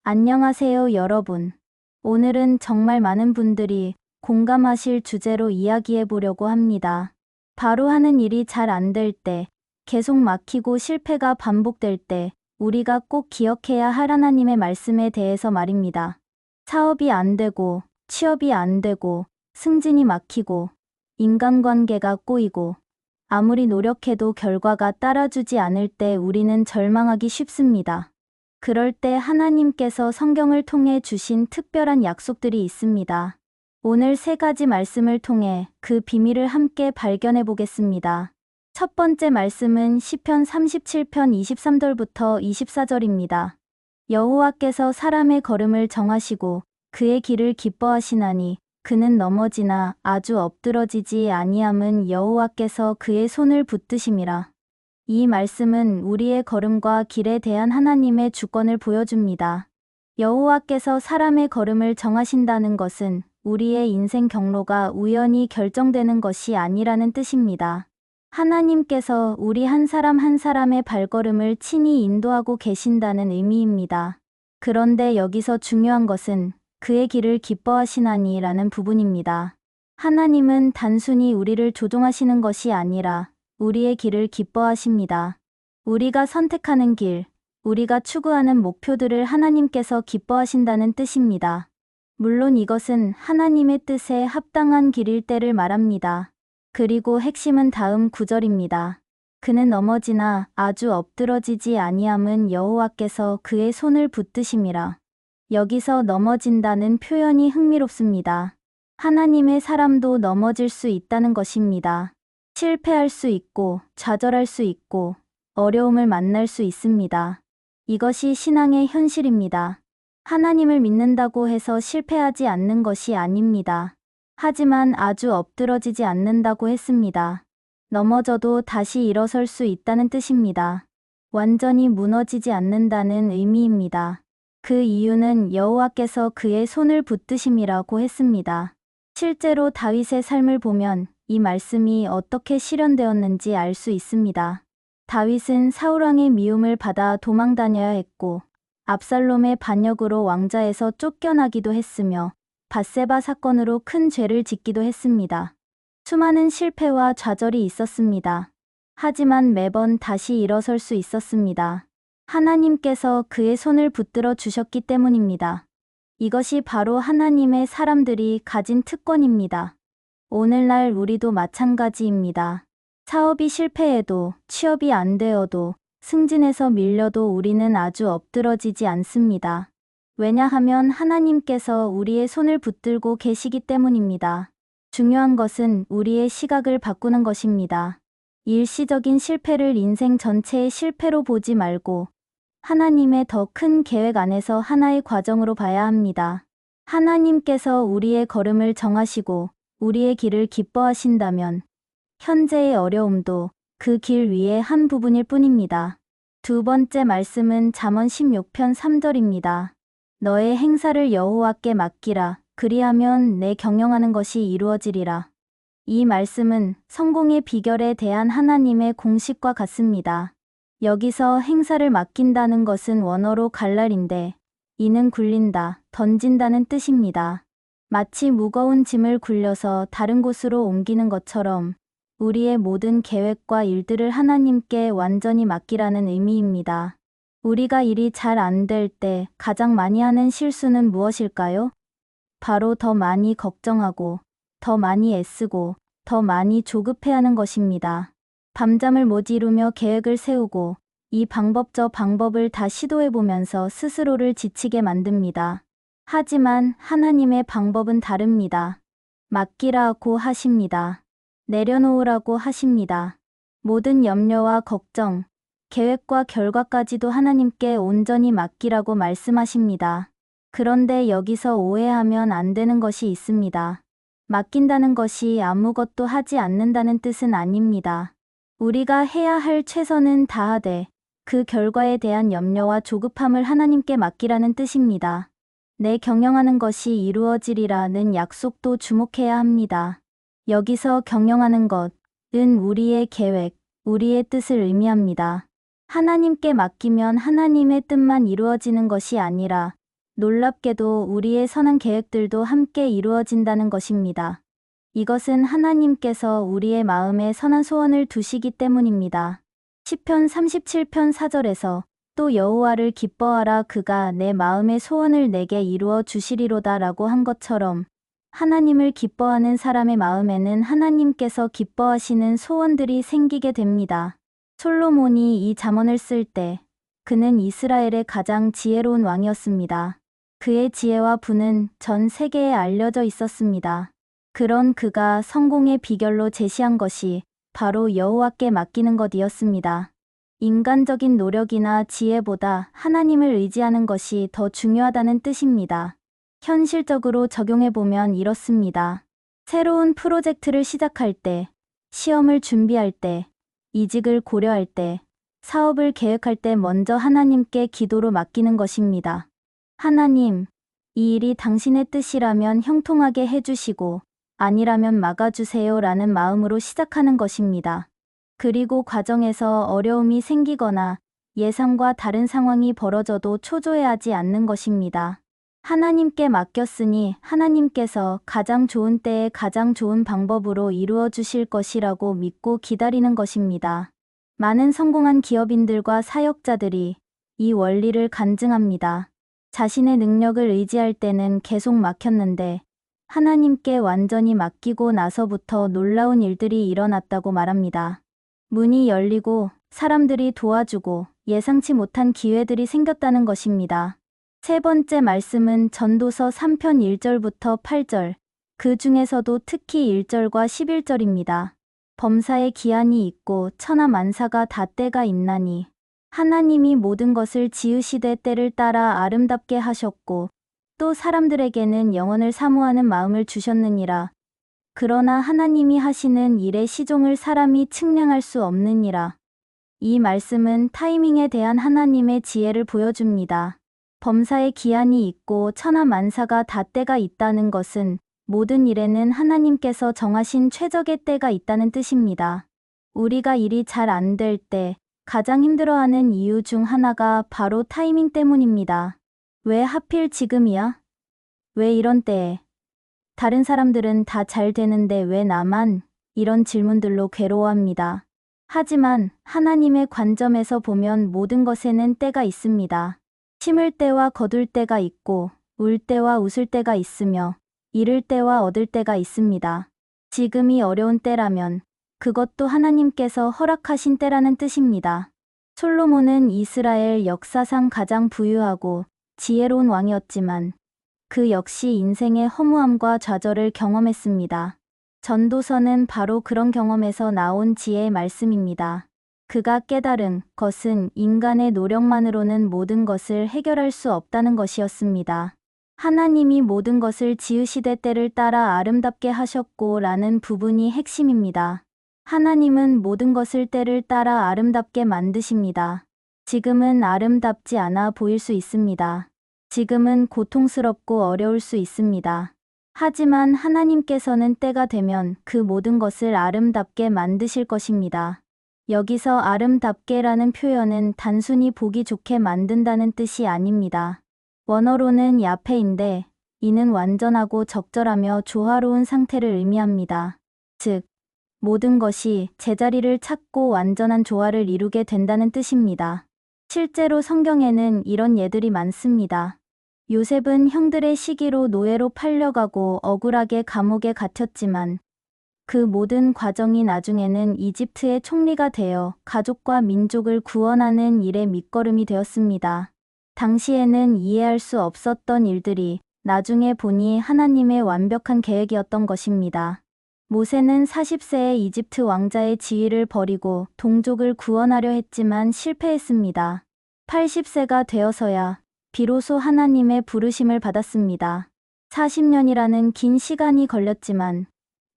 안녕하세요, 여러분. 오늘은 정말 많은 분들이 공감하실 주제로 이야기해 보려고 합니다. 바로 하는 일이 잘 안 될 때, 계속 막히고 실패가 반복될 때, 우리가 꼭 기억해야 할 하나님의 말씀에 대해서 말입니다. 사업이 안 되고, 취업이 안 되고, 승진이 막히고, 인간관계가 꼬이고, 아무리 노력해도 결과가 따라주지 않을 때 우리는 절망하기 쉽습니다. 그럴 때 하나님께서 성경을 통해 주신 특별한 약속들이 있습니다. 오늘 세 가지 말씀을 통해 그 비밀을 함께 발견해 보겠습니다. 첫 번째 말씀은 시편 37편 23절부터 24절입니다. 여호와께서 사람의 걸음을 정하시고 그의 길을 기뻐하시나니 그는 넘어지나 아주 엎드러지지 아니함은 여호와께서 그의 손을 붙드심이라. 이 말씀은 우리의 걸음과 길에 대한 하나님의 주권을 보여줍니다. 여호와께서 사람의 걸음을 정하신다는 것은 우리의 인생 경로가 우연히 결정되는 것이 아니라는 뜻입니다. 하나님께서 우리 한 사람 한 사람의 발걸음을 친히 인도하고 계신다는 의미입니다. 그런데 여기서 중요한 것은 그의 길을 기뻐하시나니라는 부분입니다. 하나님은 단순히 우리를 조종하시는 것이 아니라 우리의 길을 기뻐하십니다. 우리가 선택하는 길, 우리가 추구하는 목표들을 하나님께서 기뻐하신다는 뜻입니다. 물론 이것은 하나님의 뜻에 합당한 길일 때를 말합니다. 그리고 핵심은 다음 구절입니다. 그는 넘어지나 아주 엎드러지지 아니함은 여호와께서 그의 손을 붙드심이라. 여기서 넘어진다는 표현이 흥미롭습니다. 하나님의 사람도 넘어질 수 있다는 것입니다. 실패할 수 있고, 좌절할 수 있고, 어려움을 만날 수 있습니다. 이것이 신앙의 현실입니다. 하나님을 믿는다고 해서 실패하지 않는 것이 아닙니다. 하지만 아주 엎드러지지 않는다고 했습니다. 넘어져도 다시 일어설 수 있다는 뜻입니다. 완전히 무너지지 않는다는 의미입니다. 그 이유는 여호와께서 그의 손을 붙드심이라고 했습니다. 실제로 다윗의 삶을 보면 이 말씀이 어떻게 실현되었는지 알 수 있습니다. 다윗은 사울왕의 미움을 받아 도망 다녀야 했고 압살롬의 반역으로 왕좌에서 쫓겨나기도 했으며 밧세바 사건으로 큰 죄를 짓기도 했습니다. 수많은 실패와 좌절이 있었습니다. 하지만 매번 다시 일어설 수 있었습니다. 하나님께서 그의 손을 붙들어 주셨기 때문입니다. 이것이 바로 하나님의 사람들이 가진 특권입니다. 오늘날 우리도 마찬가지입니다. 사업이 실패해도, 취업이 안 되어도, 승진에서 밀려도 우리는 아주 엎드러지지 않습니다. 왜냐하면 하나님께서 우리의 손을 붙들고 계시기 때문입니다. 중요한 것은 우리의 시각을 바꾸는 것입니다. 일시적인 실패를 인생 전체의 실패로 보지 말고 하나님의 더 큰 계획 안에서 하나의 과정으로 봐야 합니다. 하나님께서 우리의 걸음을 정하시고 우리의 길을 기뻐하신다면 현재의 어려움도 그 길 위의 한 부분일 뿐입니다. 두 번째 말씀은 잠언 16편 3절입니다. 너의 행사를 여호와께 맡기라. 그리하면 내 경영하는 것이 이루어지리라. 이 말씀은 성공의 비결에 대한 하나님의 공식과 같습니다. 여기서 행사를 맡긴다는 것은 원어로 갈랄인데 이는 굴린다, 던진다는 뜻입니다. 마치 무거운 짐을 굴려서 다른 곳으로 옮기는 것처럼 우리의 모든 계획과 일들을 하나님께 완전히 맡기라는 의미입니다. 우리가 일이 잘 안 될 때 가장 많이 하는 실수는 무엇일까요? 바로 더 많이 걱정하고, 더 많이 애쓰고, 더 많이 조급해하는 것입니다. 밤잠을 못 이루며 계획을 세우고 이 방법 저 방법을 다 시도해보면서 스스로를 지치게 만듭니다. 하지만 하나님의 방법은 다릅니다. 맡기라고 하십니다. 내려놓으라고 하십니다. 모든 염려와 걱정, 계획과 결과까지도 하나님께 온전히 맡기라고 말씀하십니다. 그런데 여기서 오해하면 안 되는 것이 있습니다. 맡긴다는 것이 아무것도 하지 않는다는 뜻은 아닙니다. 우리가 해야 할 최선은 다하되 그 결과에 대한 염려와 조급함을 하나님께 맡기라는 뜻입니다. 내 경영하는 것이 이루어지리라는 약속도 주목해야 합니다. 여기서 경영하는 것은 우리의 계획, 우리의 뜻을 의미합니다. 하나님께 맡기면 하나님의 뜻만 이루어지는 것이 아니라 놀랍게도 우리의 선한 계획들도 함께 이루어진다는 것입니다. 이것은 하나님께서 우리의 마음에 선한 소원을 두시기 때문입니다. 시편 37편 4절에서 또 여호와를 기뻐하라 그가 내 마음의 소원을 내게 이루어 주시리로다 라고 한 것처럼 하나님을 기뻐하는 사람의 마음에는 하나님께서 기뻐하시는 소원들이 생기게 됩니다. 솔로몬이 이 잠언을 쓸 때 그는 이스라엘의 가장 지혜로운 왕이었습니다. 그의 지혜와 부는 전 세계에 알려져 있었습니다. 그런 그가 성공의 비결로 제시한 것이 바로 여호와께 맡기는 것이었습니다. 인간적인 노력이나 지혜보다 하나님을 의지하는 것이 더 중요하다는 뜻입니다. 현실적으로 적용해보면 이렇습니다. 새로운 프로젝트를 시작할 때, 시험을 준비할 때, 이직을 고려할 때, 사업을 계획할 때 먼저 하나님께 기도로 맡기는 것입니다. 하나님, 이 일이 당신의 뜻이라면 형통하게 해주시고 아니라면 막아주세요 라는 마음으로 시작하는 것입니다. 그리고 과정에서 어려움이 생기거나 예상과 다른 상황이 벌어져도 초조해하지 않는 것입니다. 하나님께 맡겼으니 하나님께서 가장 좋은 때에 가장 좋은 방법으로 이루어 주실 것이라고 믿고 기다리는 것입니다. 많은 성공한 기업인들과 사역자들이 이 원리를 간증합니다. 자신의 능력을 의지할 때는 계속 막혔는데 하나님께 완전히 맡기고 나서부터 놀라운 일들이 일어났다고 말합니다. 문이 열리고 사람들이 도와주고 예상치 못한 기회들이 생겼다는 것입니다. 세 번째 말씀은 전도서 3편 1절부터 8절, 그 중에서도 특히 1절과 11절입니다. 범사에 기한이 있고 천하 만사가 다 때가 있나니 하나님이 모든 것을 지으시되 때를 따라 아름답게 하셨고 또 사람들에게는 영원을 사모하는 마음을 주셨느니라. 그러나 하나님이 하시는 일의 시종을 사람이 측량할 수 없느니라. 이 말씀은 타이밍에 대한 하나님의 지혜를 보여줍니다. 범사에 기한이 있고 천하 만사가 다 때가 있다는 것은 모든 일에는 하나님께서 정하신 최적의 때가 있다는 뜻입니다. 우리가 일이 잘 안 될 때 가장 힘들어하는 이유 중 하나가 바로 타이밍 때문입니다. 왜 하필 지금이야? 왜 이런 때에? 다른 사람들은 다 잘 되는데 왜 나만? 이런 질문들로 괴로워합니다. 하지만 하나님의 관점에서 보면 모든 것에는 때가 있습니다. 심을 때와 거둘 때가 있고 울 때와 웃을 때가 있으며 잃을 때와 얻을 때가 있습니다. 지금이 어려운 때라면 그것도 하나님께서 허락하신 때라는 뜻입니다. 솔로몬은 이스라엘 역사상 가장 부유하고 지혜로운 왕이었지만 그 역시 인생의 허무함과 좌절을 경험했습니다. 전도서는 바로 그런 경험에서 나온 지혜의 말씀입니다. 그가 깨달은 것은 인간의 노력만으로는 모든 것을 해결할 수 없다는 것이었습니다. 하나님이 모든 것을 지으시되 때를 따라 아름답게 하셨고 라는 부분이 핵심입니다. 하나님은 모든 것을 때를 따라 아름답게 만드십니다. 지금은 아름답지 않아 보일 수 있습니다. 지금은 고통스럽고 어려울 수 있습니다. 하지만 하나님께서는 때가 되면 그 모든 것을 아름답게 만드실 것입니다. 여기서 아름답게라는 표현은 단순히 보기 좋게 만든다는 뜻이 아닙니다. 원어로는 야페인데 이는 완전하고 적절하며 조화로운 상태를 의미합니다. 즉, 모든 것이 제자리를 찾고 완전한 조화를 이루게 된다는 뜻입니다. 실제로 성경에는 이런 예들이 많습니다. 요셉은 형들의 시기로 노예로 팔려가고 억울하게 감옥에 갇혔지만 그 모든 과정이 나중에는 이집트의 총리가 되어 가족과 민족을 구원하는 일의 밑거름이 되었습니다. 당시에는 이해할 수 없었던 일들이 나중에 보니 하나님의 완벽한 계획이었던 것입니다. 모세는 40세에 이집트 왕자의 지위를 버리고 동족을 구원하려 했지만 실패했습니다. 80세가 되어서야 비로소 하나님의 부르심을 받았습니다. 40년이라는 긴 시간이 걸렸지만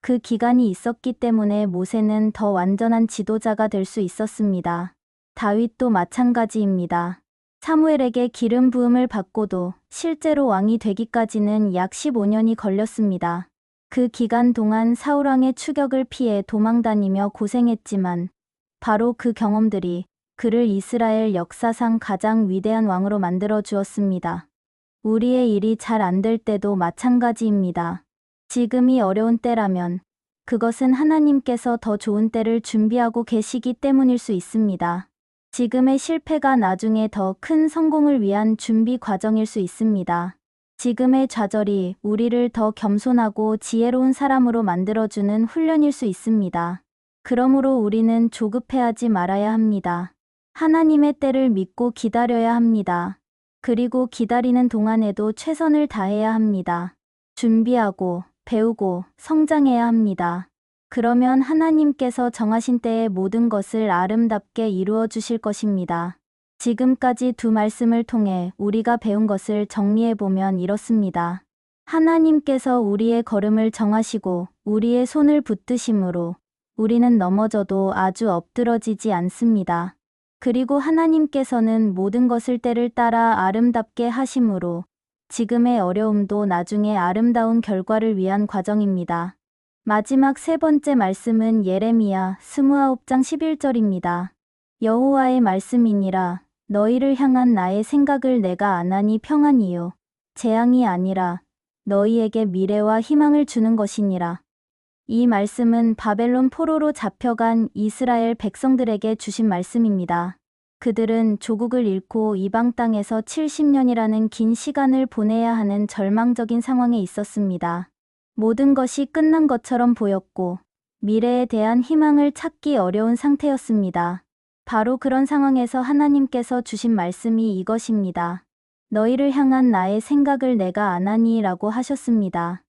그 기간이 있었기 때문에 모세는 더 완전한 지도자가 될 수 있었습니다. 다윗도 마찬가지입니다. 사무엘에게 기름 부음을 받고도 실제로 왕이 되기까지는 약 15년이 걸렸습니다. 그 기간 동안 사울왕의 추격을 피해 도망다니며 고생했지만 바로 그 경험들이 그를 이스라엘 역사상 가장 위대한 왕으로 만들어 주었습니다. 우리의 일이 잘 안 될 때도 마찬가지입니다. 지금이 어려운 때라면 그것은 하나님께서 더 좋은 때를 준비하고 계시기 때문일 수 있습니다. 지금의 실패가 나중에 더 큰 성공을 위한 준비 과정일 수 있습니다. 지금의 좌절이 우리를 더 겸손하고 지혜로운 사람으로 만들어주는 훈련일 수 있습니다. 그러므로 우리는 조급해하지 말아야 합니다. 하나님의 때를 믿고 기다려야 합니다. 그리고 기다리는 동안에도 최선을 다해야 합니다. 준비하고 배우고 성장해야 합니다. 그러면 하나님께서 정하신 때에 모든 것을 아름답게 이루어 주실 것입니다. 지금까지 두 말씀을 통해 우리가 배운 것을 정리해보면 이렇습니다. 하나님께서 우리의 걸음을 정하시고 우리의 손을 붙드심으로 우리는 넘어져도 아주 엎드러지지 않습니다. 그리고 하나님께서는 모든 것을 때를 따라 아름답게 하심으로 지금의 어려움도 나중에 아름다운 결과를 위한 과정입니다. 마지막 세 번째 말씀은 예레미야 29장 11절입니다. 여호와의 말씀이니라 너희를 향한 나의 생각을 내가 아나니 평안이요 재앙이 아니라 너희에게 미래와 희망을 주는 것이니라. 이 말씀은 바벨론 포로로 잡혀간 이스라엘 백성들에게 주신 말씀입니다. 그들은 조국을 잃고 이방 땅에서 70년이라는 긴 시간을 보내야 하는 절망적인 상황에 있었습니다. 모든 것이 끝난 것처럼 보였고 미래에 대한 희망을 찾기 어려운 상태였습니다. 바로 그런 상황에서 하나님께서 주신 말씀이 이것입니다. 너희를 향한 나의 생각을 내가 아나니 라고 하셨습니다.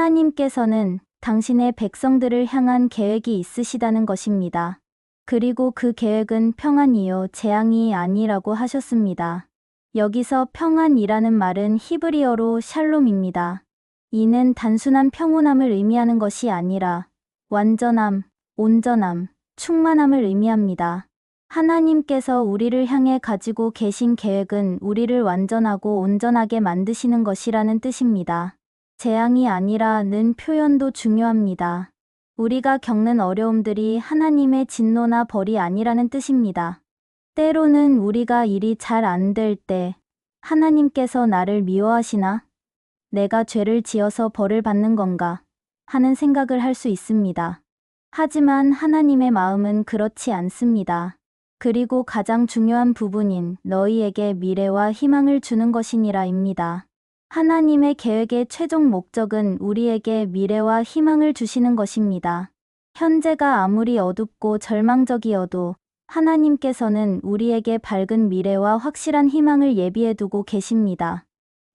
하나님께서는 당신의 백성들을 향한 계획이 있으시다는 것입니다. 그리고 그 계획은 평안이요 재앙이 아니라고 하셨습니다. 여기서 평안이라는 말은 히브리어로 샬롬입니다. 이는 단순한 평온함을 의미하는 것이 아니라 완전함, 온전함, 충만함을 의미합니다. 하나님께서 우리를 향해 가지고 계신 계획은 우리를 완전하고 온전하게 만드시는 것이라는 뜻입니다. 재앙이 아니라는 표현도 중요합니다. 우리가 겪는 어려움들이 하나님의 진노나 벌이 아니라는 뜻입니다. 때로는 우리가 일이 잘 안 될 때 하나님께서 나를 미워하시나? 내가 죄를 지어서 벌을 받는 건가? 하는 생각을 할 수 있습니다. 하지만 하나님의 마음은 그렇지 않습니다. 그리고 가장 중요한 부분인 너희에게 미래와 희망을 주는 것이니라입니다. 하나님의 계획의 최종 목적은 우리에게 미래와 희망을 주시는 것입니다. 현재가 아무리 어둡고 절망적이어도 하나님께서는 우리에게 밝은 미래와 확실한 희망을 예비해 두고 계십니다.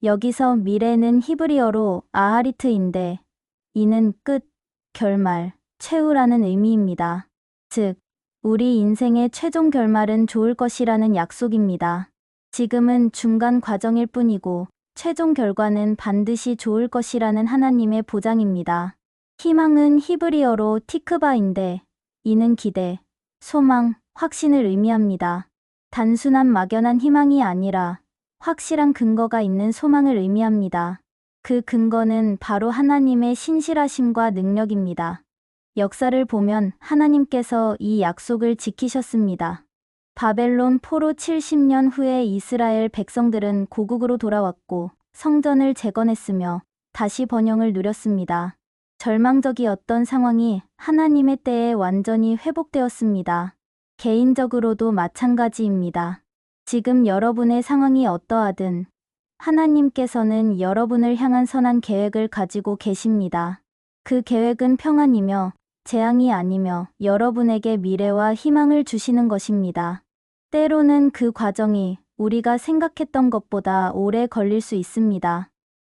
여기서 미래는 히브리어로 아하리트인데 이는 끝, 결말, 최후라는 의미입니다. 즉, 우리 인생의 최종 결말은 좋을 것이라는 약속입니다. 지금은 중간 과정일 뿐이고 최종 결과는 반드시 좋을 것이라는 하나님의 보장입니다. 희망은 히브리어로 티크바인데 이는 기대, 소망, 확신을 의미합니다. 단순한 막연한 희망이 아니라 확실한 근거가 있는 소망을 의미합니다. 그 근거는 바로 하나님의 신실하심과 능력입니다. 역사를 보면 하나님께서 이 약속을 지키셨습니다. 바벨론 포로 70년 후에 이스라엘 백성들은 고국으로 돌아왔고 성전을 재건했으며 다시 번영을 누렸습니다. 절망적이었던 상황이 하나님의 때에 완전히 회복되었습니다. 개인적으로도 마찬가지입니다. 지금 여러분의 상황이 어떠하든 하나님께서는 여러분을 향한 선한 계획을 가지고 계십니다. 그 계획은 평안이며 재앙이 아니며 여러분에게 미래와 희망을 주시는 것입니다. 때로는 그 과정이 우리가 생각했던 것보다 오래 걸릴 수 있습니다.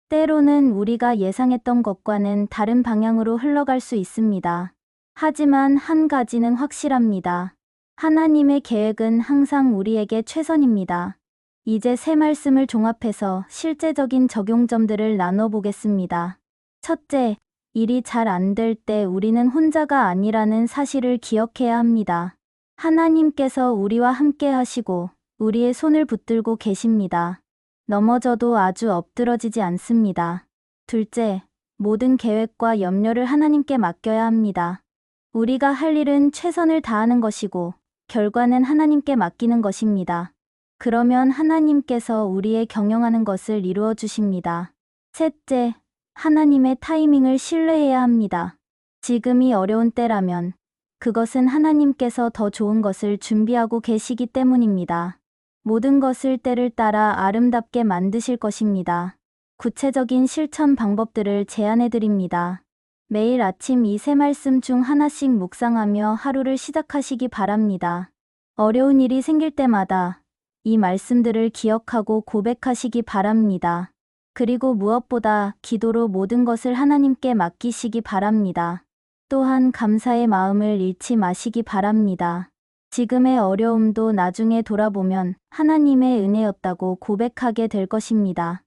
때로는 우리가 예상했던 것과는 다른 방향으로 흘러갈 수 있습니다. 하지만 한 가지는 확실합니다. 하나님의 계획은 항상 우리에게 최선입니다. 이제 세 말씀을 종합해서 실제적인 적용점들을 나눠보겠습니다. 첫째, 일이 잘 안 될 때 우리는 혼자가 아니라는 사실을 기억해야 합니다. 하나님께서 우리와 함께 하시고 우리의 손을 붙들고 계십니다. 넘어져도 아주 엎드러지지 않습니다. 둘째, 모든 계획과 염려를 하나님께 맡겨야 합니다. 우리가 할 일은 최선을 다하는 것이고 결과는 하나님께 맡기는 것입니다. 그러면 하나님께서 우리의 경영하는 것을 이루어 주십니다. 셋째, 하나님의 타이밍을 신뢰해야 합니다. 지금이 어려운 때라면 그것은 하나님께서 더 좋은 것을 준비하고 계시기 때문입니다. 모든 것을 때를 따라 아름답게 만드실 것입니다. 구체적인 실천 방법들을 제안해 드립니다. 매일 아침 이 세 말씀 중 하나씩 묵상하며 하루를 시작하시기 바랍니다. 어려운 일이 생길 때마다 이 말씀들을 기억하고 고백하시기 바랍니다. 그리고 무엇보다 기도로 모든 것을 하나님께 맡기시기 바랍니다. 또한 감사의 마음을 잃지 마시기 바랍니다. 지금의 어려움도 나중에 돌아보면 하나님의 은혜였다고 고백하게 될 것입니다.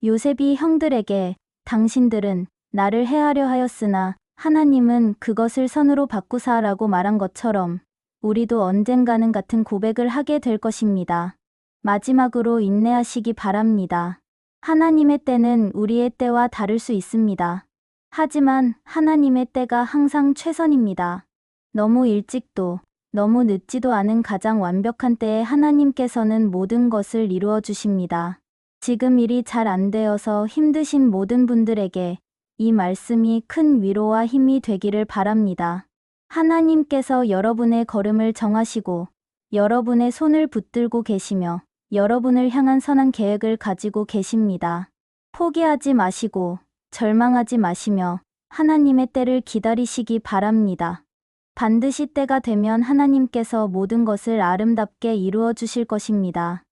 요셉이 형들에게 당신들은 나를 해하려 하였으나 하나님은 그것을 선으로 바꾸사라고 말한 것처럼 우리도 언젠가는 같은 고백을 하게 될 것입니다. 마지막으로 인내하시기 바랍니다. 하나님의 때는 우리의 때와 다를 수 있습니다. 하지만 하나님의 때가 항상 최선입니다. 너무 일찍도 너무 늦지도 않은 가장 완벽한 때에 하나님께서는 모든 것을 이루어 주십니다. 지금 일이 잘 안 되어서 힘드신 모든 분들에게 이 말씀이 큰 위로와 힘이 되기를 바랍니다. 하나님께서 여러분의 걸음을 정하시고 여러분의 손을 붙들고 계시며 여러분을 향한 선한 계획을 가지고 계십니다. 포기하지 마시고 절망하지 마시며 하나님의 때를 기다리시기 바랍니다. 반드시 때가 되면 하나님께서 모든 것을 아름답게 이루어 주실 것입니다.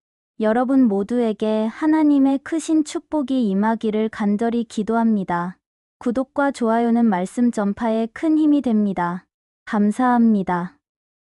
여러분 모두에게 하나님의 크신 축복이 임하기를 간절히 기도합니다. 구독과 좋아요는 말씀 전파에 큰 힘이 됩니다. 감사합니다.